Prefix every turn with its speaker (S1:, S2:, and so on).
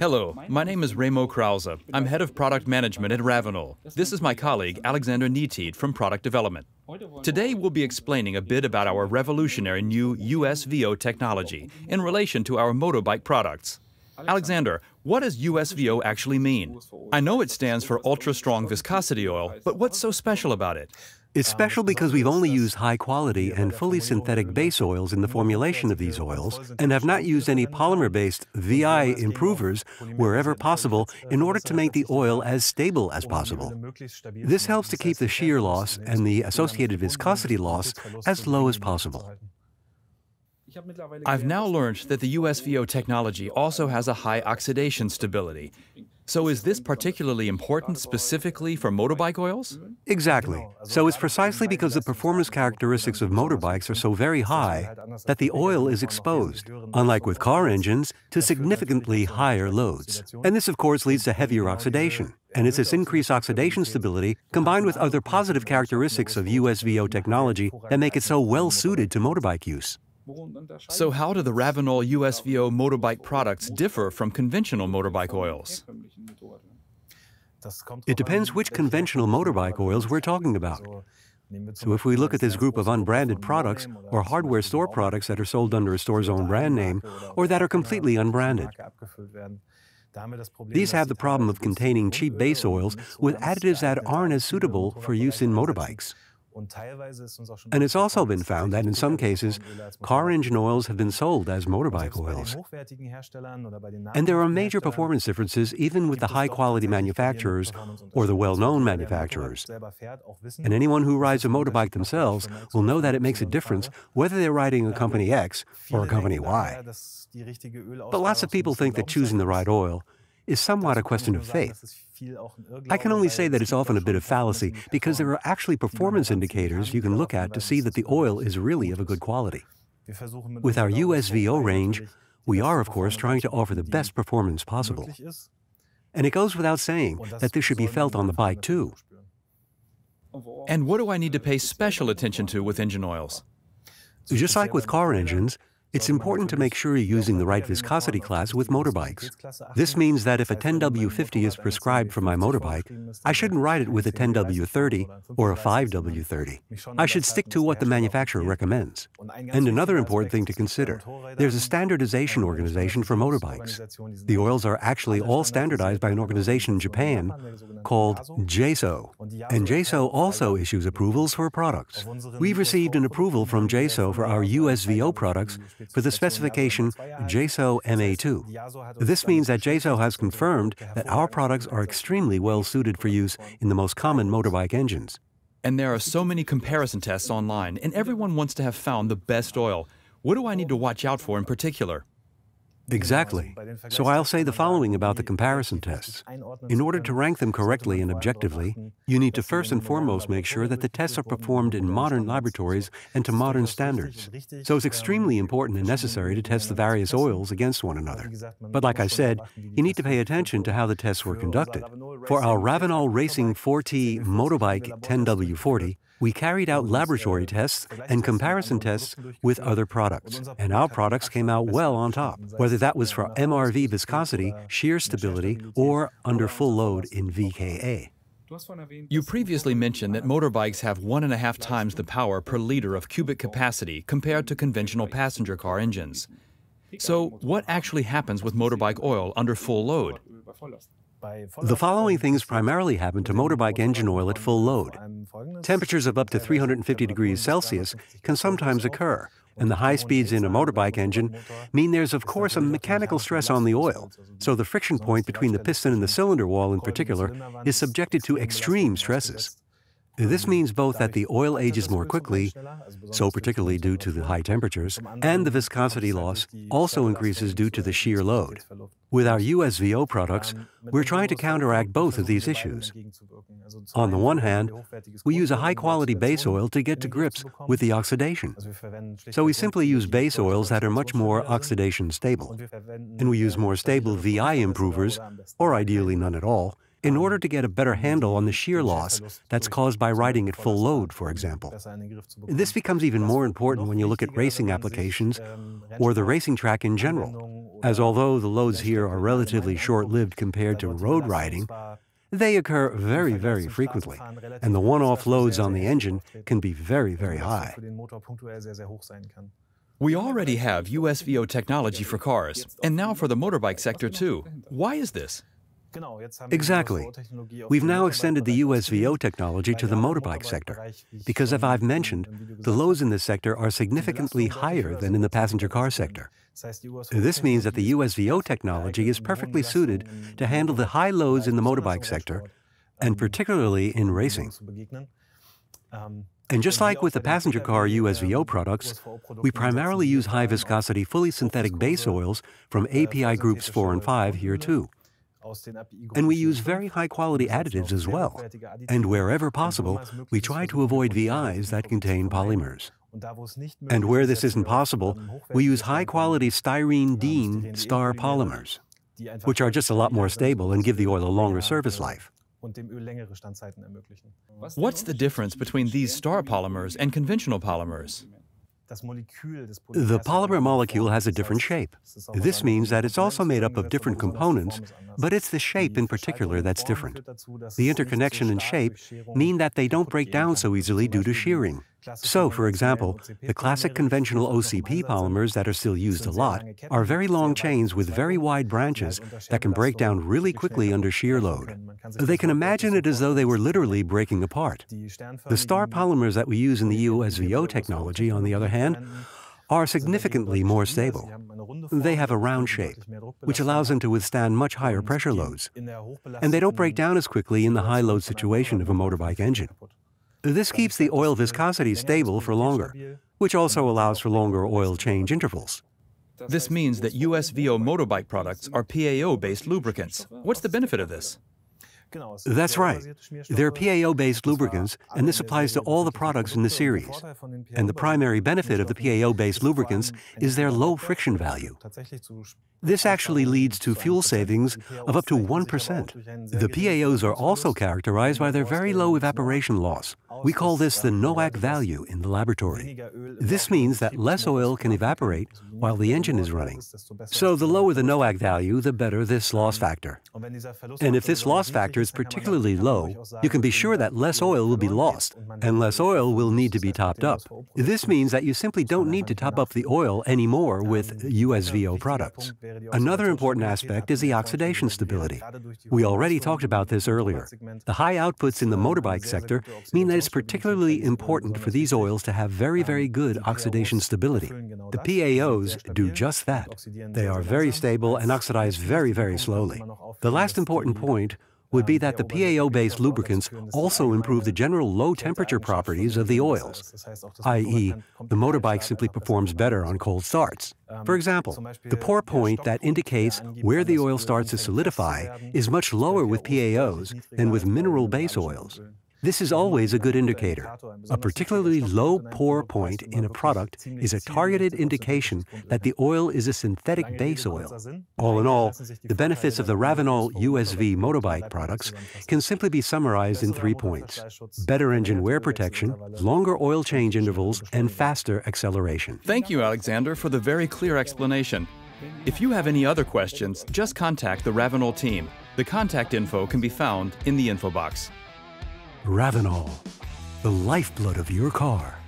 S1: Hello, my name is Remo Krause. I'm head of product management at RAVENOL. This is my colleague, Alexander Nietied from product development. Today we'll be explaining a bit about our revolutionary new USVO technology in relation to our motorbike products. Alexander, what does USVO actually mean? I know it stands for ultra-strong viscosity oil, but what's so special about it?
S2: It's special because we've only used high-quality and fully synthetic base oils in the formulation of these oils and have not used any polymer-based VI improvers wherever possible in order to make the oil as stable as possible. This helps to keep the shear loss and the associated viscosity loss as low as possible.
S1: I've now learned that the USVO technology also has a high oxidation stability. So is this particularly important specifically for motorbike oils?
S2: Exactly. So it's precisely because the performance characteristics of motorbikes are so very high that the oil is exposed, unlike with car engines, to significantly higher loads. And this, of course, leads to heavier oxidation. And it's this increased oxidation stability, combined with other positive characteristics of USVO technology, that make it so well suited to motorbike use.
S1: So how do the RAVENOL USVO motorbike products differ from conventional motorbike oils?
S2: It depends which conventional motorbike oils we're talking about. So if we look at this group of unbranded products or hardware store products that are sold under a store's own brand name or that are completely unbranded, these have the problem of containing cheap base oils with additives that aren't as suitable for use in motorbikes. And it's also been found that in some cases, car engine oils have been sold as motorbike oils. And there are major performance differences even with the high-quality manufacturers or the well-known manufacturers. And anyone who rides a motorbike themselves will know that it makes a difference whether they're riding a company X or a company Y. But lots of people think that choosing the right oil is somewhat a question of faith. I can only say that it's often a bit of fallacy because there are actually performance indicators you can look at to see that the oil is really of a good quality. With our USVO range, we are, of course, trying to offer the best performance possible. And it goes without saying that this should be felt on the bike, too.
S1: And what do I need to pay special attention to with engine oils?
S2: Just like with car engines, it's important to make sure you're using the right viscosity class with motorbikes. This means that if a 10W50 is prescribed for my motorbike, I shouldn't ride it with a 10W30 or a 5W30. I should stick to what the manufacturer recommends. And another important thing to consider, there's a standardization organization for motorbikes. The oils are actually all standardized by an organization in Japan called JSO. And JSO also issues approvals for products. We've received an approval from JSO for our USVO products for the specification JSO MA2. This means that JSO has confirmed that our products are extremely well suited for use in the most common motorbike engines.
S1: And there are so many comparison tests online, and everyone wants to have found the best oil. What do I need to watch out for in particular?
S2: Exactly. So I'll say the following about the comparison tests. In order to rank them correctly and objectively, you need to first and foremost make sure that the tests are performed in modern laboratories and to modern standards. So it's extremely important and necessary to test the various oils against one another. But like I said, you need to pay attention to how the tests were conducted. For our RAVENOL Racing 4T Motobike 10W40, we carried out laboratory tests and comparison tests with other products, and our products came out well on top, whether that was for MRV viscosity, shear stability, or under full load in VKA.
S1: You previously mentioned that motorbikes have 1.5 times the power per liter of cubic capacity compared to conventional passenger car engines. So what actually happens with motorbike oil under full load?
S2: The following things primarily happen to motorbike engine oil at full load. Temperatures of up to 350 degrees Celsius can sometimes occur, and the high speeds in a motorbike engine mean there's of course a mechanical stress on the oil, so the friction point between the piston and the cylinder wall in particular is subjected to extreme stresses. This means both that the oil ages more quickly, so particularly due to the high temperatures, and the viscosity loss also increases due to the shear load. With our USVO products, we're trying to counteract both of these issues. On the one hand, we use a high-quality base oil to get to grips with the oxidation. So we simply use base oils that are much more oxidation stable. And we use more stable VI improvers, or ideally none at all, in order to get a better handle on the shear loss that's caused by riding at full load, for example. This becomes even more important when you look at racing applications or the racing track in general, as although the loads here are relatively short-lived compared to road riding, they occur very, very frequently, and the one-off loads on the engine can be very, very high.
S1: We already have USVO technology for cars, and now for the motorbike sector too. Why is this?
S2: Exactly. We've now extended the USVO technology to the motorbike sector, because as I've mentioned, the loads in this sector are significantly higher than in the passenger car sector. This means that the USVO technology is perfectly suited to handle the high loads in the motorbike sector, and particularly in racing. And just like with the passenger car USVO products, we primarily use high-viscosity, fully synthetic base oils from API groups 4 and 5 here too. And we use very high-quality additives as well. And wherever possible, we try to avoid VIs that contain polymers. And where this isn't possible, we use high-quality styrene-dene star polymers, which are just a lot more stable and give the oil a longer service life.
S1: What's the difference between these star polymers and conventional polymers?
S2: The polymer molecule has a different shape. This means that it's also made up of different components, but it's the shape in particular that's different. The interconnection and shape mean that they don't break down so easily due to shearing. So, for example, the classic conventional OCP polymers that are still used a lot are very long chains with very wide branches that can break down really quickly under shear load. They can imagine it as though they were literally breaking apart. The star polymers that we use in the USVO technology, on the other hand, are significantly more stable. They have a round shape, which allows them to withstand much higher pressure loads, and they don't break down as quickly in the high load situation of a motorbike engine. This keeps the oil viscosity stable for longer, which also allows for longer oil change intervals.
S1: This means that USVO motorbike products are PAO-based lubricants. What's the benefit of this?
S2: That's right. They're PAO-based lubricants, and this applies to all the products in the series. And the primary benefit of the PAO-based lubricants is their low friction value. This actually leads to fuel savings of up to 1%. The PAOs are also characterized by their very low evaporation loss. We call this the NOAC value in the laboratory. This means that less oil can evaporate while the engine is running. So the lower the NOAC value, the better this loss factor. And if this loss factor is particularly low, you can be sure that less oil will be lost, and less oil will need to be topped up. This means that you simply don't need to top up the oil anymore with USVO products. Another important aspect is the oxidation stability. We already talked about this earlier. The high outputs in the motorbike sector mean that it's particularly important for these oils to have very, very good oxidation stability. The PAOs do just that. They are very stable and oxidize very, very slowly. The last important point would be that the PAO-based lubricants also improve the general low-temperature properties of the oils, i.e., the motorbike simply performs better on cold starts. For example, the pour point that indicates where the oil starts to solidify is much lower with PAOs than with mineral base oils. This is always a good indicator. A particularly low pour point in a product is a targeted indication that the oil is a synthetic base oil. All in all, the benefits of the RAVENOL USV Motobike products can simply be summarized in 3 points: better engine wear protection, longer oil change intervals, and faster acceleration.
S1: Thank you, Alexander, for the very clear explanation. If you have any other questions, just contact the RAVENOL team. The contact info can be found in the info box.
S2: RAVENOL, the lifeblood of your car.